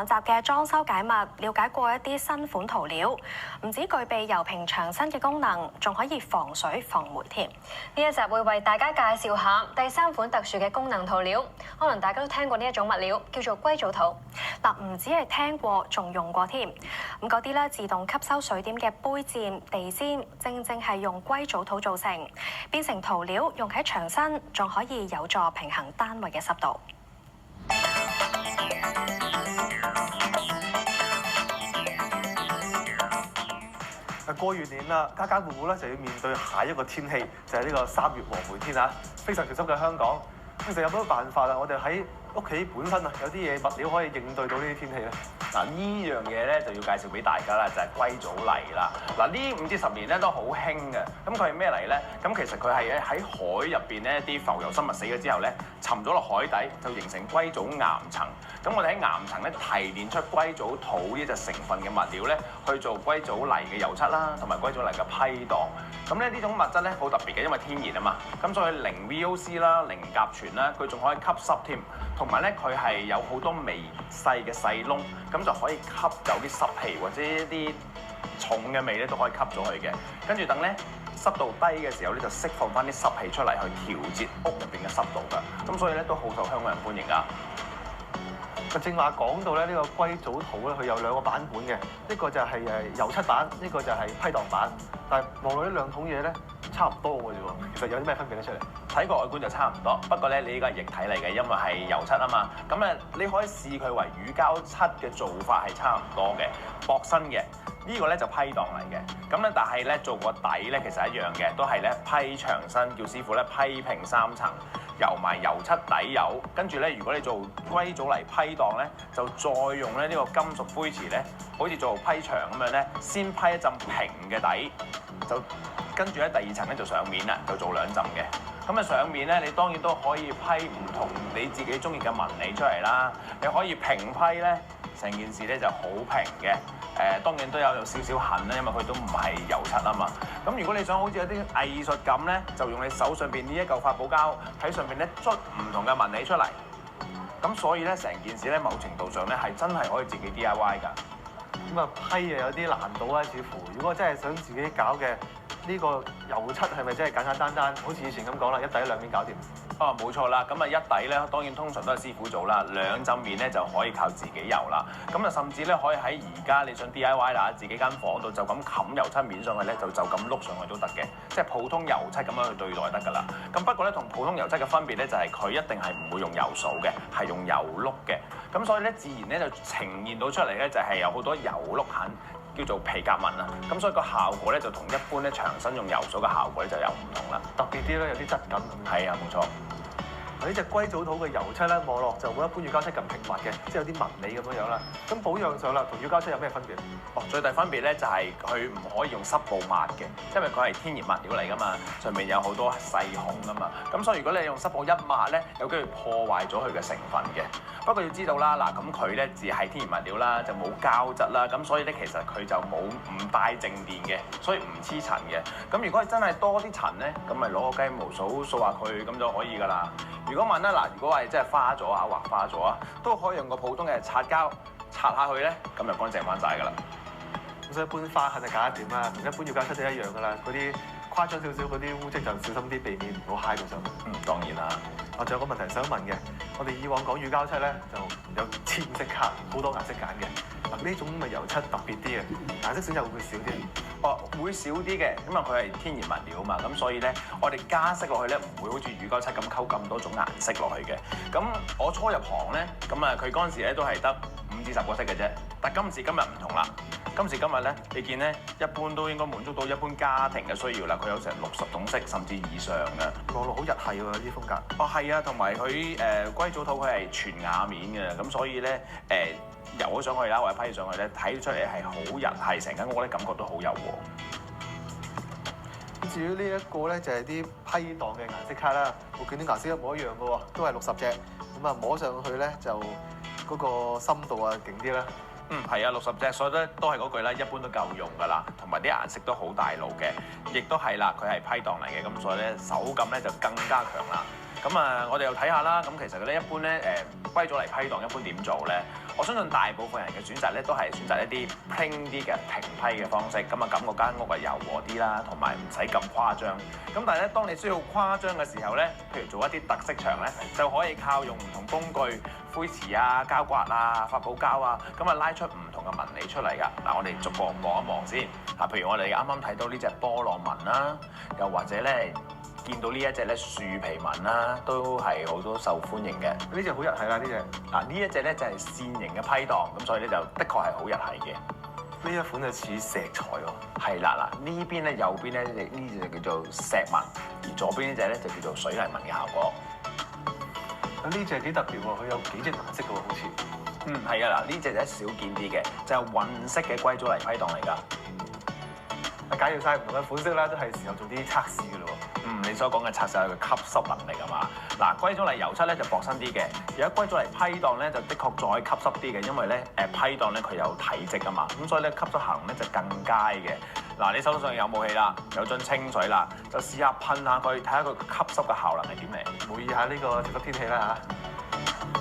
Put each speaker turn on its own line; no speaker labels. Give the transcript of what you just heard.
上集嘅裝修解密，了解過一啲新款塗料，唔止具備油平長身嘅功能，仲可以防水防霉添。
呢一集會為大家介紹下第三款特殊嘅功能塗料，可能大家都聽過呢一種物料，叫做硅藻土。
嗱，唔止係聽過，仲用過添。咁嗰啲咧自動吸收水點嘅杯墊、地氈，正係用硅藻土做成，變成塗料用喺牆身，仲可以有助平衡單位嘅濕度。
過完年啦，家家戶戶咧就要面對下一個天氣，就係呢個3月黃梅天啊！非常潮濕嘅香港，其實有冇乜辦法啊？我哋喺屋企本身啊，有啲嘢物料可以應對到呢啲天氣咧。
嗱，呢樣嘢咧就要介紹俾大家啦，就係硅藻泥啦。嗱，呢5至10年咧都好興嘅。咁佢係咩泥咧？咁其實佢係喺海入邊咧啲浮游生物死咗之後咧，沉咗落海底，就形成硅藻岩層。咁我哋喺岩層咧提煉出硅藻土呢隻成分嘅物料咧，去做硅藻泥嘅油漆啦，同埋硅藻泥嘅批盪。咁咧呢種物質咧好特別嘅，因為天然啊嘛。咁所以零 VOC 啦、零甲醛啦，佢仲可以吸濕添。同埋咧佢係有好多微細嘅細窿，咁就可以吸走啲濕氣或者一啲重嘅味咧都可以吸咗佢嘅。跟住等咧濕度低嘅時候咧，就釋放翻啲濕氣出嚟去調節屋入邊嘅濕度㗎。咁所以咧都好受香港人歡迎㗎。
正話講到咧，呢個硅藻土咧，佢有2個版本嘅，一個就係油漆版，一個就係批盪版。但係望落呢兩桶嘢咧，差唔多嘅啫喎。其實有啲咩分別咧出嚟？
睇個外觀就差唔多，不過咧你呢個係液體嚟嘅，因為係油漆啊嘛。咁啊，你可以視佢為乳膠漆嘅做法係差唔多嘅，薄身嘅。呢個咧就批盪嚟嘅。咁咧，但係咧做個底咧其實一樣嘅，都係咧批長身，叫師傅咧批平3層。油埋油漆底油，跟住咧，如果你做硅藻泥批盪咧，就再用咧呢個金屬灰瓷咧，好似做批牆咁樣咧，先批一浸平嘅底，就跟住咧第2層咧就上面啦，就做2浸嘅。咁啊上面咧，你當然都可以批唔同你自己中意嘅紋理出嚟啦。你可以平批咧，成件事咧就好平嘅。當然都有少少痕啦，因為佢都唔係油漆啊嘛。咁如果你想好似有啲藝術感咧，就用你手上邊呢一嚿發泡膠喺上邊咧捽唔同嘅紋理出嚟。咁所以咧成件事咧某程度上咧係真係可以自己 DIY 㗎。
咁啊批有啲難度啊，似乎如果真係想自己搞嘅呢個油漆係咪真係簡簡單單，好似以前咁講啦，一底2面搞掂？
哦，冇錯啦，咁啊一底咧，當然通常都係師傅做啦，2浸面咧就可以靠自己油啦。咁啊，甚至咧可以喺而家你想 DIY 啦，自己間房度就咁冚油漆面上去咧，就咁碌上去都得嘅，即係普通油漆咁樣去對待得㗎啦。咁不過咧，同普通油漆嘅分別咧，就係佢一定係唔會用油掃嘅，係用油碌嘅。咁所以咧，自然咧就呈現到出嚟咧，就係有好多油碌痕，叫做皮革紋啊。咁所以個效果咧就同一般咧長身用油掃嘅效果咧就有唔同啦，
特別啲咧，有啲質感。
係啊，冇錯。
呢隻硅藻土嘅油漆咧，望落就冇一般乳膠漆咁平滑嘅，即係有啲紋理咁樣樣啦。咁保養上啦，同乳膠漆有咩分別？
哦，最大分別咧就係佢唔可以用濕布抹嘅，因為佢係天然物料嚟㗎嘛，上面有好多細孔㗎嘛。咁所以如果你用濕布一抹咧，有機會破壞咗佢嘅成分嘅。不過要知道啦，嗱咁佢咧只係天然物料啦，就冇膠質啦，咁所以咧其實佢就唔帶靜電嘅，所以唔黐塵嘅。咁如果係真係多啲塵咧，咁咪攞個雞毛掃下佢咁就可以㗎啦。如果問咧嗱，如果係真係花咗啊，畫花咗啊，都可以用個普通嘅擦膠擦下去咧，咁就乾淨翻晒㗎啦。
咁所以一般花痕就搞得掂啦，同一般乳膠漆都一樣㗎啦。嗰啲誇張少少嗰啲污跡就小心啲，避免唔好揩到上去。
當然啦。
我仲有個問題想問嘅，我哋以往講乳膠漆咧就有1000色卡，好多顏色揀嘅。嗱呢種咪油漆特別啲嘅，顏色選擇會唔會少啲？
哦，會少啲嘅，因為佢係天然物料嘛，咁所以咧，我哋加色落去咧，唔會好似乳膠漆咁溝咁多種顏色落去嘅。咁我初入行咧，咁啊佢嗰陣時咧都係得5至10個色嘅啫。但今時今日唔同啦，今時今日咧，你見咧一般都應該滿足到一般家庭嘅需要啦。佢有成60種色甚至以上嘅。
望落好日系喎，呢啲風格。
哦，係啊，同埋佢硅藻土佢係全瓦面嘅，咁所以咧油咗上去啦，或者批上去咧，睇出嚟係好日系，成間屋咧感覺都好柔和。
咁至於呢一個咧就係啲批盪嘅顏色卡啦，我見啲顏色一模一樣嘅喎，都係60隻，咁啊摸上去咧就嗰個深度啊勁啲啦。
係啊，60隻，所以咧都係嗰句啦，一般都夠用㗎啦，同埋啲顏色都好大路嘅，亦都係啦，佢係批盪嚟嘅，咁所以咧手感咧就更加強啦。咁啊，我哋又睇下啦。咁其實咧，一般咧歸咗嚟批檔，一般點做咧？我相信大部分人嘅選擇咧，都係選擇一啲輕啲嘅平批嘅方式。咁啊，感覺間屋係柔和啲啦，同埋唔使咁誇張。咁但係咧，當你需要誇張嘅時候咧，譬如做一啲特色牆咧，就可以靠用唔同工具，灰瓷啊、膠刮啊、發泡膠啊，咁啊拉出唔同嘅紋理出嚟㗎。嗱，我哋逐個望一望先。嗱，譬如我哋啱啱睇到呢隻波浪紋啦，又或者咧，見到呢一隻咧樹皮紋啦，都係好多受歡迎嘅。
呢隻好日系啦，呢隻。
嗱，呢一隻咧就係線形嘅批檔，咁所以咧就的確係好日系嘅。
呢一款就似石材喎。
係啦，嗱呢邊咧右邊咧呢隻就叫做石紋，而左邊呢隻咧就叫做水泥紋嘅效果。
呢隻幾特別喎，佢有幾隻顏色嘅喎，好似。
係啊，嗱呢隻咧少見啲嘅，就係混色嘅歸咗嚟批檔嚟㗎。
介紹晒唔同嘅款式啦，都係時候做啲測試㗎咯喎。
你所講嘅測試係佢吸濕能力啊嘛。嗱，歸咗嚟油漆咧就薄身啲嘅，而家歸咗嚟批檔咧就的確再吸濕啲嘅，因為咧批檔咧佢有體積啊嘛，咁所以咧吸咗行咧就更佳嘅。嗱，你手上有武器啦，有樽清水啦，就試下噴下佢，睇下佢吸濕嘅效能係點嚟。
模擬下呢個潮濕天氣啦嚇。